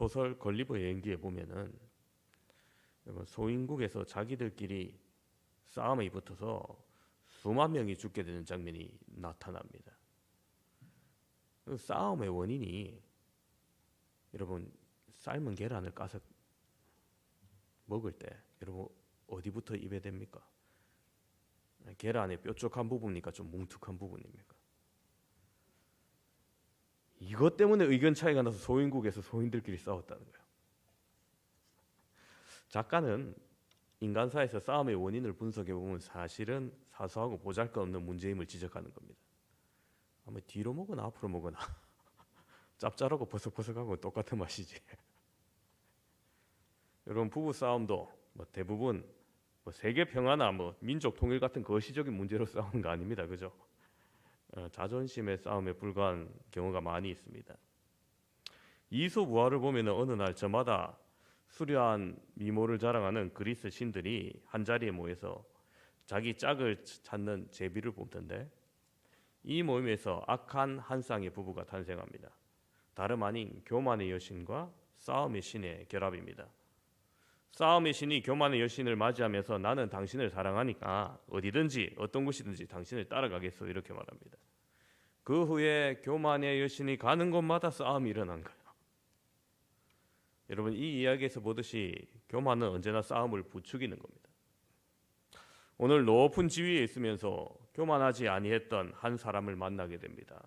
소설 걸리버 여행기에 보면은 소인국에서 자기들끼리 싸움이 붙어서 수만 명이 죽게 되는 장면이 나타납니다. 그 싸움의 원인이 여러분 삶은 계란을 까서 먹을 때 여러분 어디부터 입에 댑니까? 계란의 뾰족한 부분입니까? 좀 뭉툭한 부분입니까? 이것 때문에 의견 차이가 나서 소인국에서 소인들끼리 싸웠다는 거예요. 작가는 인간사에서 싸움의 원인을 분석해 보면 사실은 사소하고 보잘것없는 문제임을 지적하는 겁니다. 아마 뒤로 먹거나 앞으로 먹거나 짭짤하고 버석버석하고 똑같은 맛이지. 여러분 부부 싸움도 대부분 세계 평화나 민족 통일 같은 거시적인 문제로 싸우는 거 아닙니다, 그죠? 자존심의 싸움에 불과한 경우가 많이 있습니다. 이솝우화를 보면 어느 날 저마다 수려한 미모를 자랑하는 그리스 신들이 한 자리에 모여서 자기 짝을 찾는 제비를 뽑던데 이 모임에서 악한 한 쌍의 부부가 탄생합니다. 다름 아닌 교만의 여신과 싸움의 신의 결합입니다. 싸움의 신이 교만의 여신을 맞이하면서 나는 당신을 사랑하니까 어디든지 어떤 곳이든지 당신을 따라가겠소 이렇게 말합니다. 그 후에 교만의 여신이 가는 곳마다 싸움이 일어난 거예요. 여러분 이 이야기에서 보듯이 교만은 언제나 싸움을 부추기는 겁니다. 오늘 높은 지위에 있으면서 교만하지 아니했던 한 사람을 만나게 됩니다.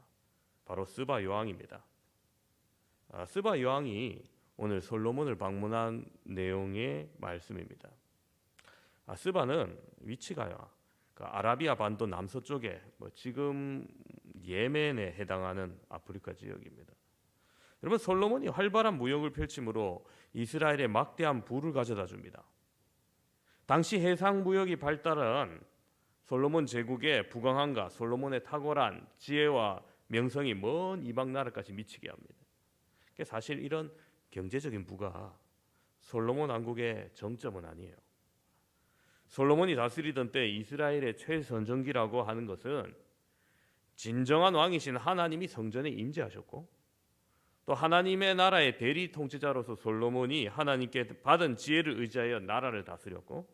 바로 스바 여왕입니다. 스바 여왕이 오늘 솔로몬을 방문한 내용의 말씀입니다. 스바는 위치가요, 아라비아 반도 남서쪽에 지금 예멘에 해당하는 아프리카 지역입니다. 여러분 솔로몬이 활발한 무역을 펼침으로 이스라엘에 막대한 부를 가져다 줍니다. 당시 해상 무역이 발달한 솔로몬 제국의 부강함과 솔로몬의 탁월한 지혜와 명성이 먼 이방 나라까지 미치게 합니다. 사실 이런 경제적인 부가 솔로몬 왕국의 정점은 아니에요. 솔로몬이 다스리던 때 이스라엘의 최선정기라고 하는 것은 진정한 왕이신 하나님이 성전에 임재하셨고 또 하나님의 나라의 대리 통치자로서 솔로몬이 하나님께 받은 지혜를 의지하여 나라를 다스렸고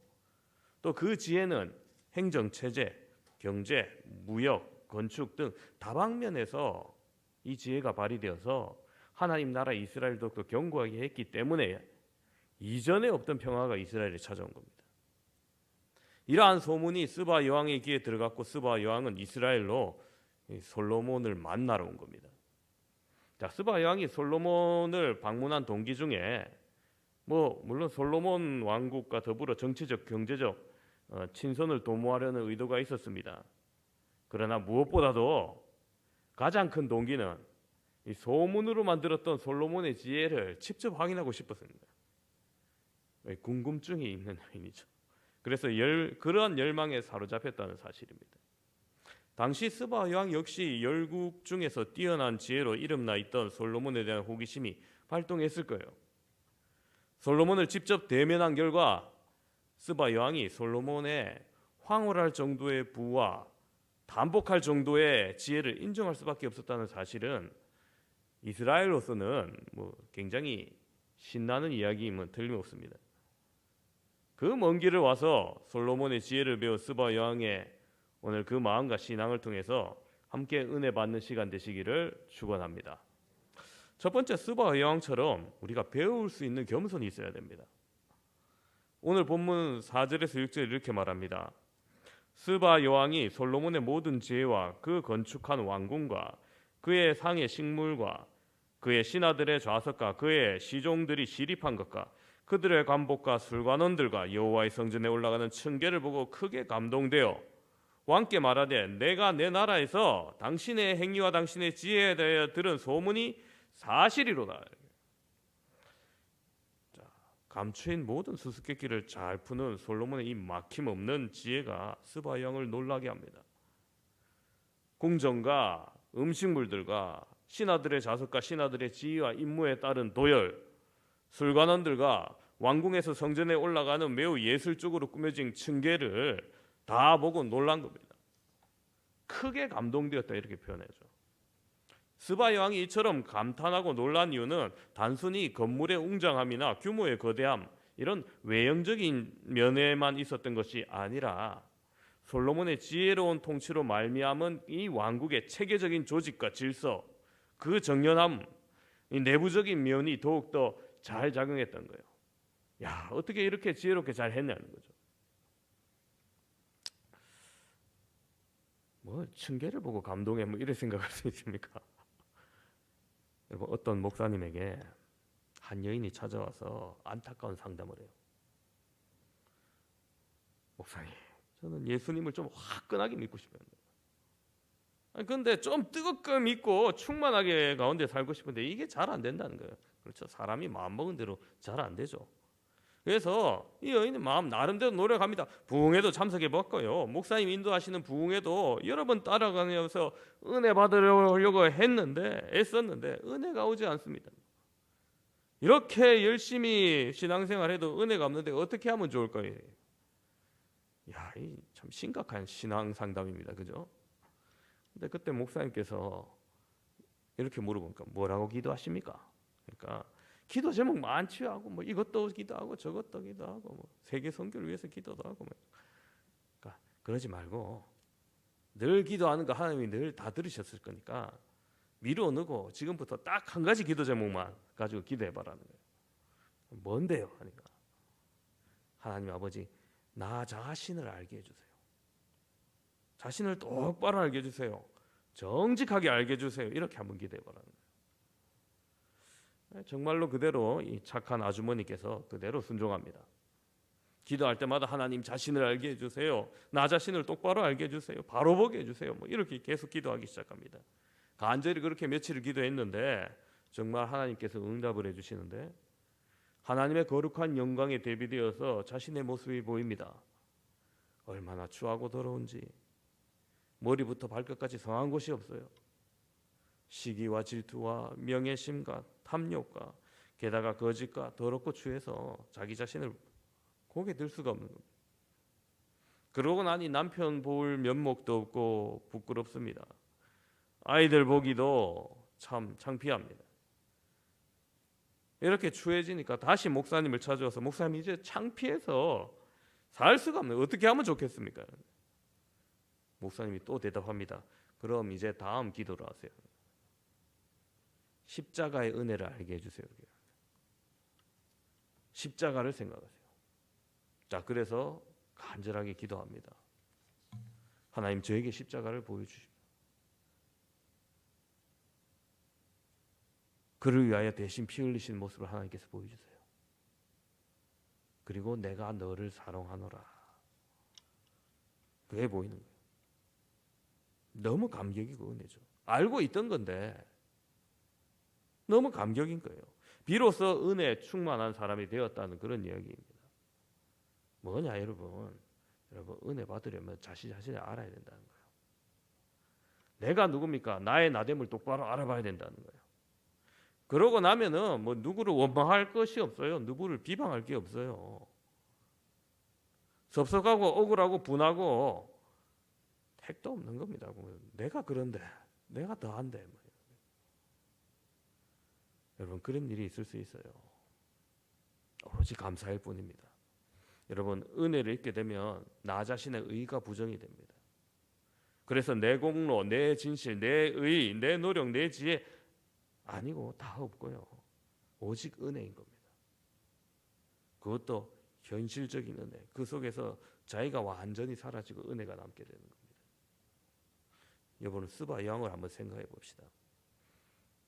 또 그 지혜는 행정체제, 경제, 무역, 건축 등 다방면에서 이 지혜가 발휘되어서 하나님 나라 이스라엘도 견고하게 했기 때문에 이전에 없던 평화가 이스라엘에 찾아온 겁니다. 이러한 소문이 스바 여왕의 귀에 들어갔고 스바 여왕은 이스라엘로 솔로몬을 만나러 온 겁니다. 스바 여왕이 솔로몬을 방문한 동기 중에 물론 솔로몬 왕국과 더불어 정치적, 경제적 친선을 도모하려는 의도가 있었습니다. 그러나 무엇보다도 가장 큰 동기는 이 소문으로 만들었던 솔로몬의 지혜를 직접 확인하고 싶었습니다. 궁금증이 있는 여인이죠. 그래서 그러한 열망에 사로잡혔다는 사실입니다. 당시 스바 여왕 역시 열국 중에서 뛰어난 지혜로 이름나 있던 솔로몬에 대한 호기심이 발동했을 거예요. 솔로몬을 직접 대면한 결과 스바 여왕이 솔로몬의 황홀할 정도의 부와 단복할 정도의 지혜를 인정할 수밖에 없었다는 사실은 이스라엘로서는 굉장히 신나는 이야기임은 틀림없습니다. 그 먼 길을 와서 솔로몬의 지혜를 배운 스바 여왕의 오늘 그 마음과 신앙을 통해서 함께 은혜 받는 시간 되시기를 축원합니다. 첫 번째, 스바 여왕처럼 우리가 배울 수 있는 겸손이 있어야 됩니다. 오늘 본문 4절에서 6절 이렇게 말합니다. 스바 여왕이 솔로몬의 모든 지혜와 그 건축한 왕궁과 그의 상의 식물과 그의 신하들의 좌석과 그의 시종들이 시립한 것과 그들의 관복과 술관원들과 여호와의 성전에 올라가는 층계를 보고 크게 감동되어 왕께 말하되 내가 내 나라에서 당신의 행위와 당신의 지혜에 대하여 들은 소문이 사실이로다. 감추인 모든 수수께끼를 잘 푸는 솔로몬의 이 막힘없는 지혜가 스바 여왕을 놀라게 합니다. 궁전과 음식물들과 신하들의 자석과 신하들의 지위와 임무에 따른 도열, 술관원들과 왕궁에서 성전에 올라가는 매우 예술적으로 꾸며진 층계를 다 보고 놀란 겁니다. 크게 감동되었다 이렇게 표현해줘. 스바 여왕이 이처럼 감탄하고 놀란 이유는 단순히 건물의 웅장함이나 규모의 거대함 이런 외형적인 면에만 있었던 것이 아니라 솔로몬의 지혜로운 통치로 말미암은 이 왕국의 체계적인 조직과 질서, 그 정연함, 이 내부적인 면이 더욱더 잘 작용했던 거예요. 야, 어떻게 이렇게 지혜롭게 잘 했냐는 거죠. 뭐 층계를 보고 감동해 뭐 이래 생각할 수 있습니까? 여러분, 어떤 목사님에게 한 여인이 찾아와서 안타까운 상담을 해요. 목사님, 저는 예수님을 좀 화끈하게 믿고 싶어요. 근데 좀 뜨겁게 믿고 충만하게 가운데 살고 싶은데 이게 잘 안 된다는 거예요. 그렇죠. 사람이 마음먹은 대로 잘 안 되죠. 그래서 이 여인은 마음 나름대로 노력합니다. 부흥회도 참석해 봤고요. 목사님 인도하시는 부흥회도 여러 번 따라가면서 은혜 받으려고 했는데 애썼는데 은혜가 오지 않습니다. 이렇게 열심히 신앙생활해도 은혜가 없는데 어떻게 하면 좋을까요? 야, 이 참 심각한 신앙 상담입니다. 그죠? 근데 그때 목사님께서 이렇게 물어보니까 뭐라고 기도하십니까? 그러니까 기도 제목 많지 하고 뭐 이것도 기도하고 저것도 기도하고 뭐 세계 선교를 위해서 기도도 하고 뭐. 그러니까 그러지 말고 늘 기도하는 거 하나님이 늘 다 들으셨을 거니까 미루어 놓고 지금부터 딱 한 가지 기도 제목만 가지고 기도해 봐라는 거예요. 뭔데요? 하니까 하나님 아버지 나 자신을 알게 해주세요. 자신을 똑바로 알게 해주세요. 정직하게 알게 해주세요. 이렇게 한번 기도해 보라는 거예요. 정말로 그대로 이 착한 아주머니께서 그대로 순종합니다. 기도할 때마다 하나님 자신을 알게 해주세요. 나 자신을 똑바로 알게 해주세요. 바로 보게 해주세요. 뭐 이렇게 계속 기도하기 시작합니다. 간절히 그렇게 며칠을 기도했는데 정말 하나님께서 응답을 해주시는데 하나님의 거룩한 영광에 대비되어서 자신의 모습이 보입니다. 얼마나 추하고 더러운지 머리부터 발끝까지 성한 곳이 없어요. 시기와 질투와 명예심과 탐욕과 게다가 거짓과 더럽고 추해서 자기 자신을 고개 들 수가 없는 겁니다. 그러고 나니 남편 볼 면목도 없고 부끄럽습니다. 아이들 보기도 참 창피합니다. 이렇게 추해지니까 다시 목사님을 찾아와서 목사님 이제 창피해서 살 수가 없네요. 어떻게 하면 좋겠습니까? 목사님이 또 대답합니다. 그럼 이제 다음 기도를 하세요. 십자가의 은혜를 알게 해주세요. 십자가를 생각하세요. 자, 그래서 간절하게 기도합니다. 하나님 저에게 십자가를 보여주십시오. 그를 위하여 대신 피 흘리신 모습을 하나님께서 보여주세요. 그리고 내가 너를 사랑하노라. 그게 보이는 거예요. 너무 감격이고 은혜죠. 알고 있던 건데 너무 감격인 거예요. 비로소 은혜에 충만한 사람이 되었다는 그런 이야기입니다. 뭐냐 여러분 은혜 받으려면 자신을 알아야 된다는 거예요. 내가 누굽니까? 나의 나됨을 똑바로 알아봐야 된다는 거예요. 그러고 나면은 뭐 누구를 원망할 것이 없어요. 누구를 비방할 게 없어요. 섭섭하고 억울하고 분하고 택도 없는 겁니다. 내가 그런데 내가 더한데 여러분 그런 일이 있을 수 있어요. 오로지 감사할 뿐입니다. 여러분 은혜를 잊게 되면 나 자신의 의가 부정이 됩니다. 그래서 내 공로, 내 진실, 내 의, 내 노력, 내 지혜 아니고 다 없고요. 오직 은혜인 겁니다. 그것도 현실적인 은혜. 그 속에서 자기가 완전히 사라지고 은혜가 남게 되는 겁니다. 여러분 스바 왕을 한번 생각해 봅시다.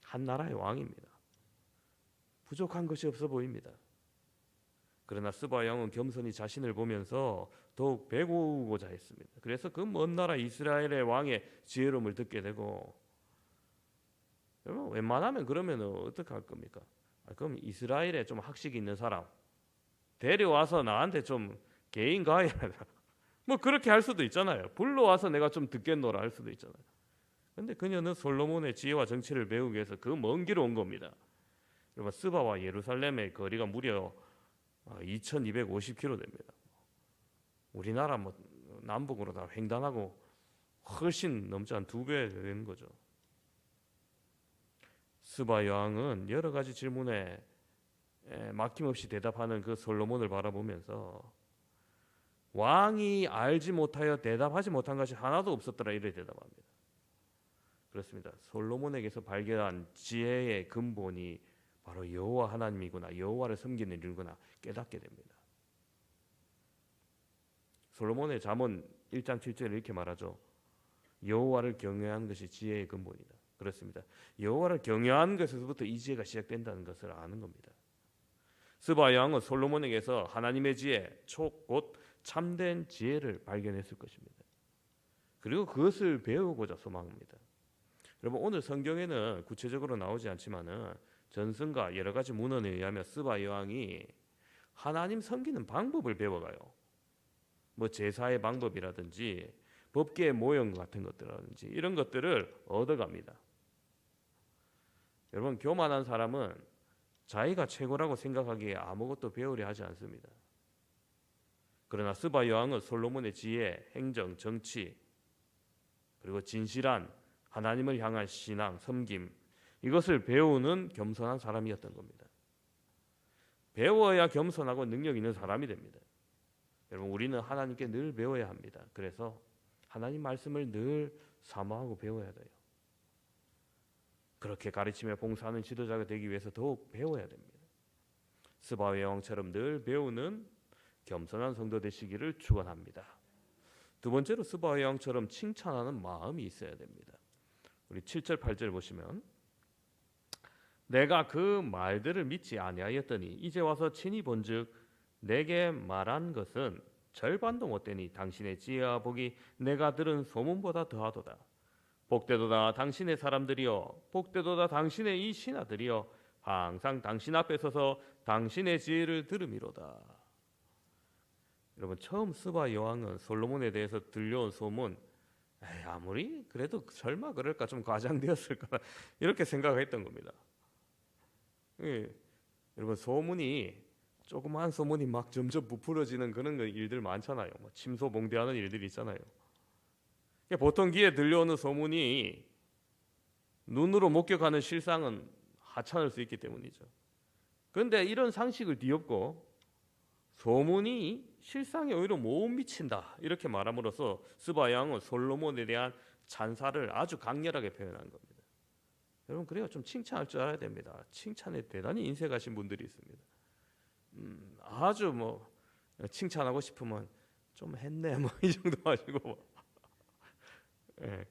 한 나라의 왕입니다. 부족한 것이 없어 보입니다. 그러나 스바 왕은 겸손히 자신을 보면서 더욱 배우고자 했습니다. 그래서 그 먼 나라 이스라엘의 왕의 지혜로움을 듣게 되고 여러분 웬만하면 그러면 어떻게 할 겁니까? 그럼 이스라엘에 좀 학식 있는 사람 데려와서 나한테 좀 개인 가해라 뭐 그렇게 할 수도 있잖아요. 불러와서 내가 좀 듣겠노라 할 수도 있잖아요. 근데 그녀는 솔로몬의 지혜와 정치를 배우기 위해서 그 먼 길을 온 겁니다. 여러분 스바와 예루살렘의 거리가 무려 2250km 됩니다. 우리나라 뭐 남북으로 다 횡단하고 훨씬 넘지 않은 2배 되는 거죠. 스바 여왕은 여러 가지 질문에 막힘없이 대답하는 그 솔로몬을 바라보면서 왕이 알지 못하여 대답하지 못한 것이 하나도 없었더라 이렇게 대답합니다. 그렇습니다. 솔로몬에게서 발견한 지혜의 근본이 바로 여호와 하나님이구나, 여호와를 섬기는 일구나 깨닫게 됩니다. 솔로몬의 잠언 1장 7절에 이렇게 말하죠. 여호와를 경외하는 것이 지혜의 근본이다. 그렇습니다. 여호와를 경외하는 것에서부터 이 지혜가 시작된다는 것을 아는 겁니다. 스바 여왕은 솔로몬에게서 하나님의 지혜, 곧 참된 지혜를 발견했을 것입니다. 그리고 그것을 배우고자 소망합니다. 여러분, 오늘 성경에는 구체적으로 나오지 않지만은 전승과 여러 가지 문헌에 의하면 스바 여왕이 하나님 섬기는 방법을 배워가요. 뭐 제사의 방법이라든지 법계의 모형 같은 것들이라든지 이런 것들을 얻어갑니다. 여러분, 교만한 사람은 자기가 최고라고 생각하기에 아무것도 배우려 하지 않습니다. 그러나 스바 여왕은 솔로몬의 지혜, 행정, 정치, 그리고 진실한 하나님을 향한 신앙, 섬김, 이것을 배우는 겸손한 사람이었던 겁니다. 배워야 겸손하고 능력 있는 사람이 됩니다. 여러분, 우리는 하나님께 늘 배워야 합니다. 그래서 하나님 말씀을 늘 사모하고 배워야 돼요. 그렇게 가르치며 봉사하는 지도자가 되기 위해서 더욱 배워야 됩니다. 스바 여왕처럼 늘 배우는 겸손한 성도 되시기를 축원합니다. 두 번째로 스바 여왕처럼 칭찬하는 마음이 있어야 됩니다. 우리 7절 8절 보시면 내가 그 말들을 믿지 아니하였더니 이제 와서 친히 본즉 내게 말한 것은 절반도 못되니 당신의 지혜와 복이 내가 들은 소문보다 더하도다. 복되도다 당신의 사람들이여, 복되도다 당신의 이 신하들이여, 항상 당신 앞에 서서 당신의 지혜를 들음이로다. 여러분, 처음 스바 여왕은 솔로몬에 대해서 들려온 소문, 아무리 그래도 설마 그럴까, 좀 과장되었을까 이렇게 생각했던 겁니다. 여러분, 소문이 조그마한 소문이 막 점점 부풀어지는 그런 일들 많잖아요. 뭐 침소봉대하는 일들이 있잖아요. 보통 귀에 들려오는 소문이 눈으로 목격하는 실상은 하찮을 수 있기 때문이죠. 그런데 이런 상식을 뒤엎고 소문이 실상에 오히려 못 미친다 이렇게 말함으로써 스바 여왕은 솔로몬에 대한 찬사를 아주 강렬하게 표현한 겁니다. 여러분, 그래요. 좀 칭찬할 줄 알아야 됩니다. 칭찬에 대단히 인색하신 분들이 있습니다. 아주 뭐 칭찬하고 싶으면 좀 했네 뭐 이 정도 하시고 예.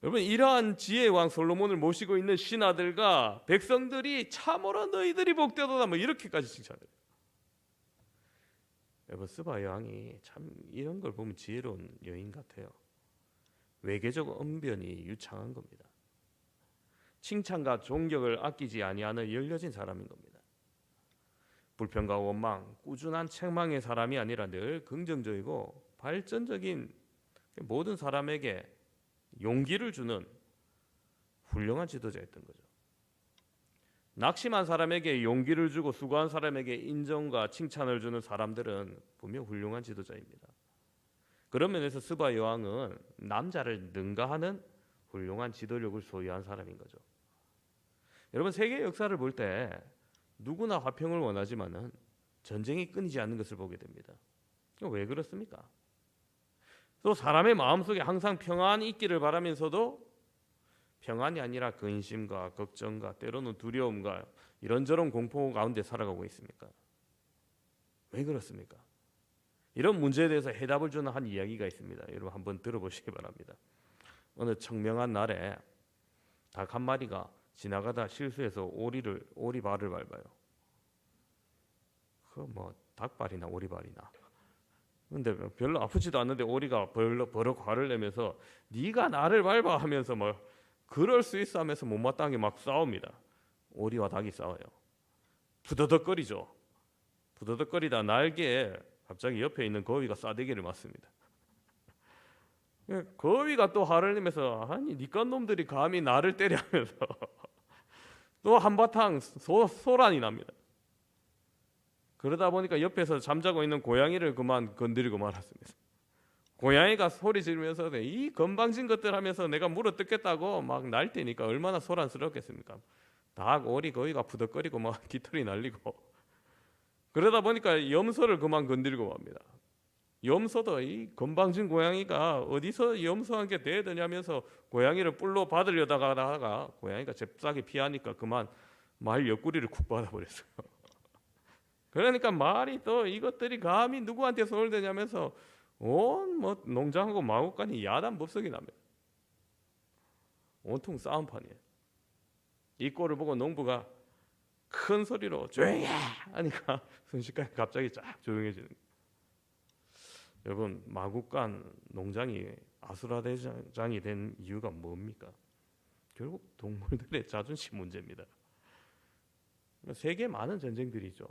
여러분, 이러한 지혜의 왕 솔로몬을 모시고 있는 신하들과 백성들이 참으로 너희들이 복되도다 뭐 이렇게까지 칭찬해요. 여러분, 스바 여왕이 참 이런 걸 보면 지혜로운 여인 같아요. 외계적 언변이 유창한 겁니다. 칭찬과 존경을 아끼지 아니하는 열려진 사람인 겁니다. 불평과 원망, 꾸준한 책망의 사람이 아니라 늘 긍정적이고 발전적인 모든 사람에게 용기를 주는 훌륭한 지도자였던 거죠. 낙심한 사람에게 용기를 주고 수고한 사람에게 인정과 칭찬을 주는 사람들은 분명 훌륭한 지도자입니다. 그런 면에서 스바 여왕은 남자를 능가하는 훌륭한 지도력을 소유한 사람인 거죠. 여러분, 세계 역사를 볼 때 누구나 화평을 원하지만은 전쟁이 끊이지 않는 것을 보게 됩니다. 왜 그렇습니까? 또 사람의 마음속에 항상 평안이 있기를 바라면서도 평안이 아니라 근심과 걱정과 때로는 두려움과 이런저런 공포 가운데 살아가고 있습니까? 왜 그렇습니까? 이런 문제에 대해서 해답을 주는 한 이야기가 있습니다. 여러분, 한번 들어보시기 바랍니다. 어느 청명한 날에 닭 한 마리가 지나가다 실수해서 오리발을 밟아요. 그 뭐 닭발이나 오리발이나. 근데 별로 아프지도 않는데 오리가 버럭 화를 내면서 네가 나를 밟아 하면서 뭐 그럴 수 있어 하면서 못마땅하게 막 싸웁니다. 오리와 닭이 싸워요. 부더덕거리죠. 부더덕거리다 날개에 갑자기 옆에 있는 거위가 싸대기를 맞습니다. 거위가 또 화를 내면서 아니 니깐 놈들이 감히 나를 때려 하면서 또 한바탕 소란이 납니다. 그러다 보니까 옆에서 잠자고 있는 고양이를 그만 건드리고 말았습니다. 고양이가 소리 지르면서 이 건방진 것들 하면서 내가 물어 뜯겠다고 막 날 때니까 얼마나 소란스럽겠습니까? 닭, 오리, 거위가 푸덕거리고 막 깃털이 날리고 그러다 보니까 염소를 그만 건드리고 맙니다. 염소도 이 건방진 고양이가 어디서 염소한테 대드냐면서 고양이를 뿔로 받으려다가 고양이가 잽싸게 피하니까 그만 말 옆구리를 쿡 받아버렸어요. 그러니까 말이 또 이것들이 감히 누구한테 손을 대냐면서 온 뭐 농장하고 마구간이 야단법석이 납니다. 온통 싸움판이에요. 이 꼴을 보고 농부가 큰 소리로 조용히 해! 하니까 순식간에 갑자기 쫙 조용해지는 거예요. 여러분, 마구간 농장이 아수라대장이 된 이유가 뭡니까? 결국 동물들의 자존심 문제입니다. 세계 많은 전쟁들이 있죠.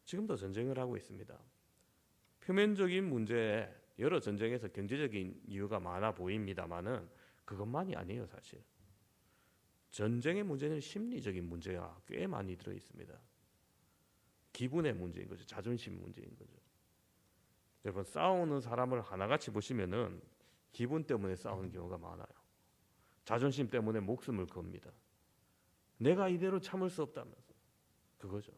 지금도 전쟁을 하고 있습니다. 표면적인 문제에 여러 전쟁에서 경제적인 이유가 많아 보입니다만은 그것만이 아니에요. 사실 전쟁의 문제는 심리적인 문제가 꽤 많이 들어 있습니다. 기분의 문제인 거죠. 자존심 문제인 거죠. 여러분, 싸우는 사람을 하나같이 보시면은 기분 때문에 싸우는 경우가 많아요. 자존심 때문에 목숨을 겁니다. 내가 이대로 참을 수 없다면서 그거죠.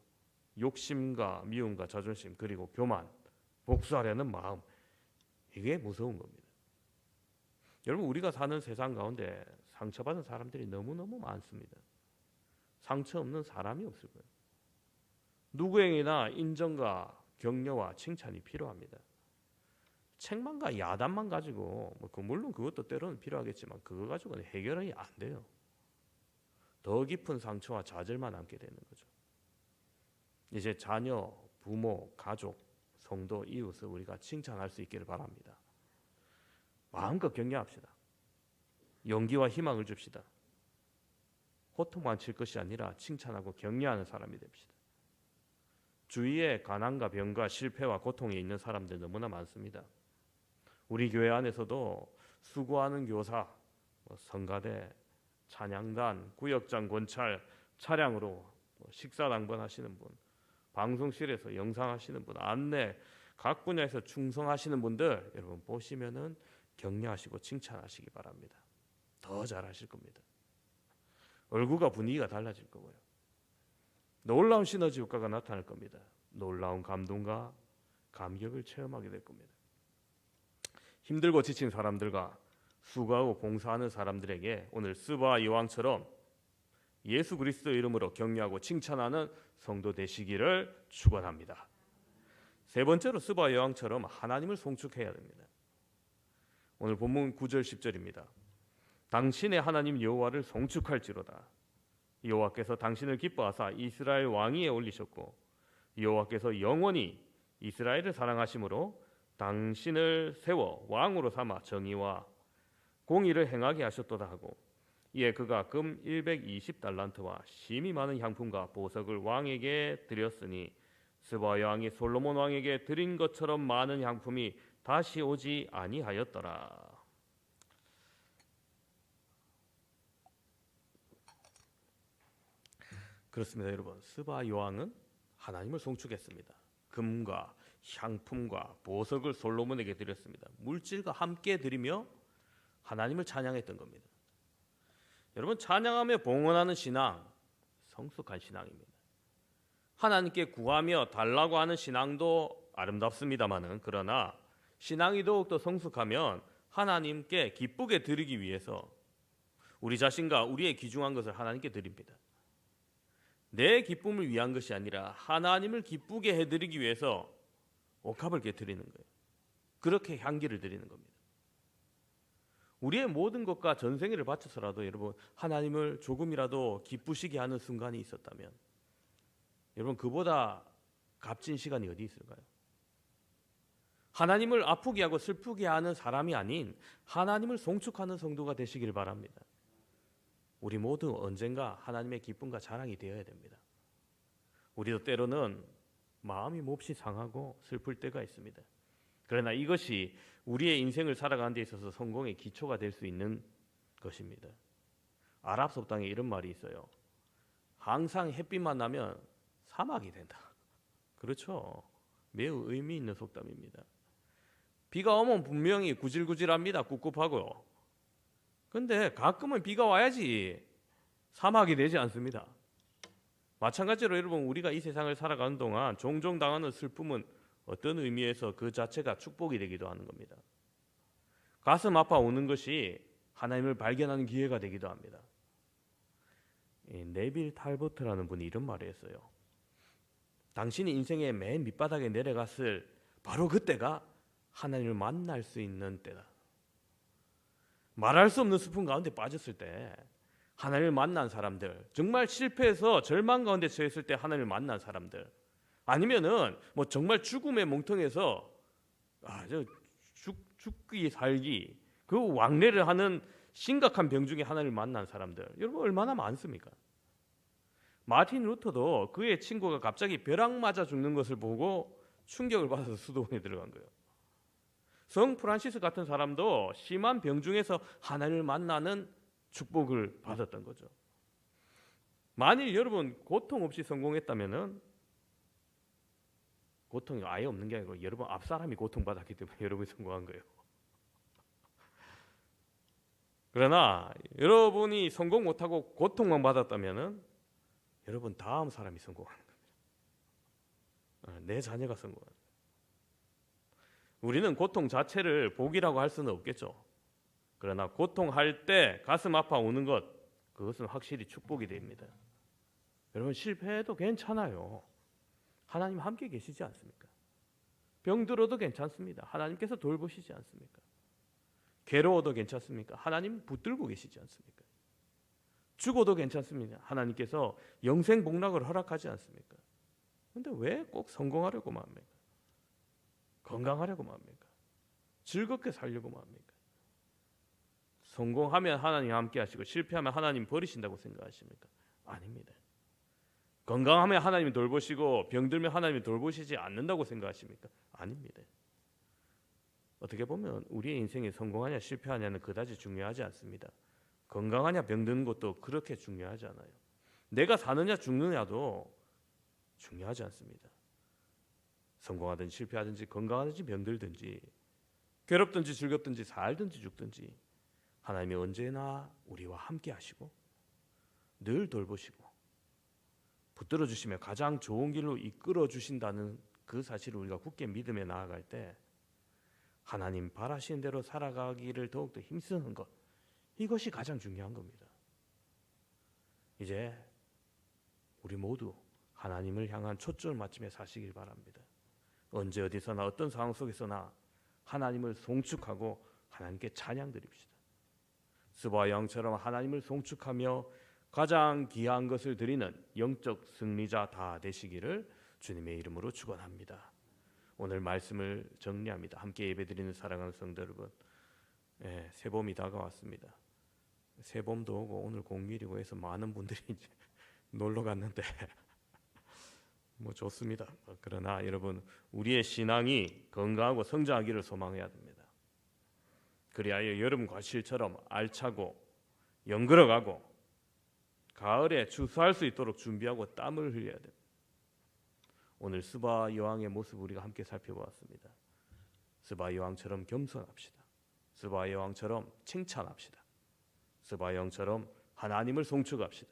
욕심과 미움과 자존심 그리고 교만, 복수하려는 마음, 이게 무서운 겁니다. 여러분, 우리가 사는 세상 가운데 상처받은 사람들이 너무너무 많습니다. 상처 없는 사람이 없을 거예요. 누구에게나 인정과 격려와 칭찬이 필요합니다. 책망과 야단만 가지고 물론 그것도 때로는 필요하겠지만 그거 가지고는 해결이 안 돼요. 더 깊은 상처와 좌절만 남게 되는 거죠. 이제 자녀, 부모, 가족, 성도, 이웃을 우리가 칭찬할 수 있기를 바랍니다. 마음껏 격려합시다. 용기와 희망을 줍시다. 호통만 칠 것이 아니라 칭찬하고 격려하는 사람이 됩시다. 주위에 가난과 병과 실패와 고통에 있는 사람들 너무나 많습니다. 우리 교회 안에서도 수고하는 교사, 성가대, 찬양단, 구역장, 권찰, 차량으로 식사 당번하시는 분, 방송실에서 영상하시는 분, 안내, 각 분야에서 충성하시는 분들 여러분 보시면은 격려하시고 칭찬하시기 바랍니다. 더 잘하실 겁니다. 얼굴과 분위기가 달라질 거고요. 놀라운 시너지 효과가 나타날 겁니다. 놀라운 감동과 감격을 체험하게 될 겁니다. 힘들고 지친 사람들과 수고하고 봉사하는 사람들에게 오늘 스바 여왕처럼 예수 그리스도의 이름으로 격려하고 칭찬하는 성도 되시기를 축원합니다. 세 번째로 스바 여왕처럼 하나님을 송축해야 됩니다. 오늘 본문 9절 10절입니다. 당신의 하나님 여호와를 송축할지로다. 여호와께서 당신을 기뻐하사 이스라엘 왕위에 올리셨고 여호와께서 영원히 이스라엘을 사랑하심으로 당신을 세워 왕으로 삼아 정의와 공의를 행하게 하셨도다 하고 이에 그가 금 120달란트와 심히 많은 향품과 보석을 왕에게 드렸으니 스바 여왕이 솔로몬 왕에게 드린 것처럼 많은 향품이 다시 오지 아니하였더라. 그렇습니다, 여러분. 스바 여왕은 하나님을 송축했습니다. 금과 향품과 보석을 솔로몬에게 드렸습니다. 물질과 함께 드리며 하나님을 찬양했던 겁니다. 여러분, 찬양하며 봉헌하는 신앙, 성숙한 신앙입니다. 하나님께 구하며 달라고 하는 신앙도 아름답습니다마는 그러나 신앙이 더욱더 성숙하면 하나님께 기쁘게 드리기 위해서 우리 자신과 우리의 귀중한 것을 하나님께 드립니다. 내 기쁨을 위한 것이 아니라 하나님을 기쁘게 해드리기 위해서 옥합을 깨뜨리는 거예요. 그렇게 향기를 드리는 겁니다. 우리의 모든 것과 전생애를 바쳐서라도 여러분 하나님을 조금이라도 기쁘시게 하는 순간이 있었다면 여러분 그보다 값진 시간이 어디 있을까요? 하나님을 아프게 하고 슬프게 하는 사람이 아닌 하나님을 송축하는 성도가 되시길 바랍니다. 우리 모두 언젠가 하나님의 기쁨과 자랑이 되어야 됩니다. 우리도 때로는 마음이 몹시 상하고 슬플 때가 있습니다. 그러나 이것이 우리의 인생을 살아가는 데 있어서 성공의 기초가 될 수 있는 것입니다. 아랍 속담에 이런 말이 있어요. 항상 햇빛만 나면 사막이 된다. 그렇죠. 매우 의미 있는 속담입니다. 비가 오면 분명히 구질구질합니다. 꿉꿉하고요. 근데 가끔은 비가 와야지 사막이 되지 않습니다. 마찬가지로 여러분, 우리가 이 세상을 살아가는 동안 종종 당하는 슬픔은 어떤 의미에서 그 자체가 축복이 되기도 하는 겁니다. 가슴 아파 오는 것이 하나님을 발견하는 기회가 되기도 합니다. 네빌 탈버트라는 분이 이런 말을 했어요. 당신이 인생의 맨 밑바닥에 내려갔을 바로 그때가 하나님을 만날 수 있는 때다. 말할 수 없는 슬픔 가운데 빠졌을 때 하나님을 만난 사람들, 정말 실패해서 절망 가운데 처했을 때 하나님을 만난 사람들, 아니면은 뭐 정말 죽음의 몽텅에서 죽기 살기 그 왕래를 하는 심각한 병 중에 하나님을 만난 사람들, 여러분 얼마나 많습니까? 마틴 루터도 그의 친구가 갑자기 벼락 맞아 죽는 것을 보고 충격을 받아서 수도원에 들어간 거예요. 성 프란시스 같은 사람도 심한 병 중에서 하나님을 만나는 축복을 받았던 거죠. 만일 여러분 고통 없이 성공했다면은, 고통이 아예 없는 게 아니고 여러분 앞 사람이 고통받았기 때문에 여러분이 성공한 거예요. 그러나 여러분이 성공 못하고 고통만 받았다면은 여러분 다음 사람이 성공하는 겁니다. 내 자녀가 성공하는 거예요. 우리는 고통 자체를 복이라고 할 수는 없겠죠. 그러나 고통할 때 가슴 아파 오는 것, 그것은 확실히 축복이 됩니다. 여러분 실패해도 괜찮아요. 하나님 함께 계시지 않습니까? 병들어도 괜찮습니다. 하나님께서 돌보시지 않습니까? 괴로워도 괜찮습니까? 하나님 붙들고 계시지 않습니까? 죽어도 괜찮습니다. 하나님께서 영생 복락을 허락하지 않습니까? 그런데 왜 꼭 성공하려고만 합니까? 건강하려고만 합니까? 즐겁게 살려고만 합니까? 성공하면 하나님 함께 하시고 실패하면 하나님 버리신다고 생각하십니까? 아닙니다. 건강하면 하나님이 돌보시고 병들면 하나님이 돌보시지 않는다고 생각하십니까? 아닙니다. 어떻게 보면 우리의 인생이 성공하냐 실패하냐는 그다지 중요하지 않습니다. 건강하냐 병드는 것도 그렇게 중요하지 않아요. 내가 사느냐 죽느냐도 중요하지 않습니다. 성공하든지 실패하든지 건강하든지 병들든지 괴롭든지 즐겁든지 살든지 죽든지 하나님이 언제나 우리와 함께 하시고 늘 돌보시고 붙들어 주시며 가장 좋은 길로 이끌어 주신다는 그 사실을 우리가 굳게 믿으며 나아갈 때 하나님 바라시는 대로 살아가기를 더욱더 힘쓰는 것, 이것이 가장 중요한 겁니다. 이제 우리 모두 하나님을 향한 초점을 맞추며 사시길 바랍니다. 언제 어디서나 어떤 상황 속에서나 하나님을 송축하고 하나님께 찬양 드립시다. 스바와 왕처럼 하나님을 송축하며 가장 귀한 것을 드리는 영적 승리자 다 되시기를 주님의 이름으로 축원합니다. 오늘 말씀을 정리합니다. 함께 예배드리는 사랑하는 성도 여러분, 새봄이 다가왔습니다. 새봄도 오고 오늘 공휴일이고 해서 많은 분들이 이제 놀러 갔는데 뭐 좋습니다. 그러나 여러분, 우리의 신앙이 건강하고 성장하기를 소망해야 됩니다. 그리하여 여름 과실처럼 알차고 연그러가고 가을에 추수할 수 있도록 준비하고 땀을 흘려야 됩니다. 오늘 스바 여왕의 모습 우리가 함께 살펴보았습니다. 스바 여왕처럼 겸손합시다. 스바 여왕처럼 칭찬합시다. 스바 여왕처럼 하나님을 송축합시다.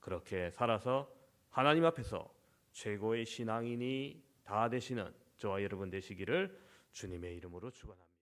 그렇게 살아서 하나님 앞에서 최고의 신앙인이 다 되시는 저와 여러분 되시기를 주님의 이름으로 축원합니다.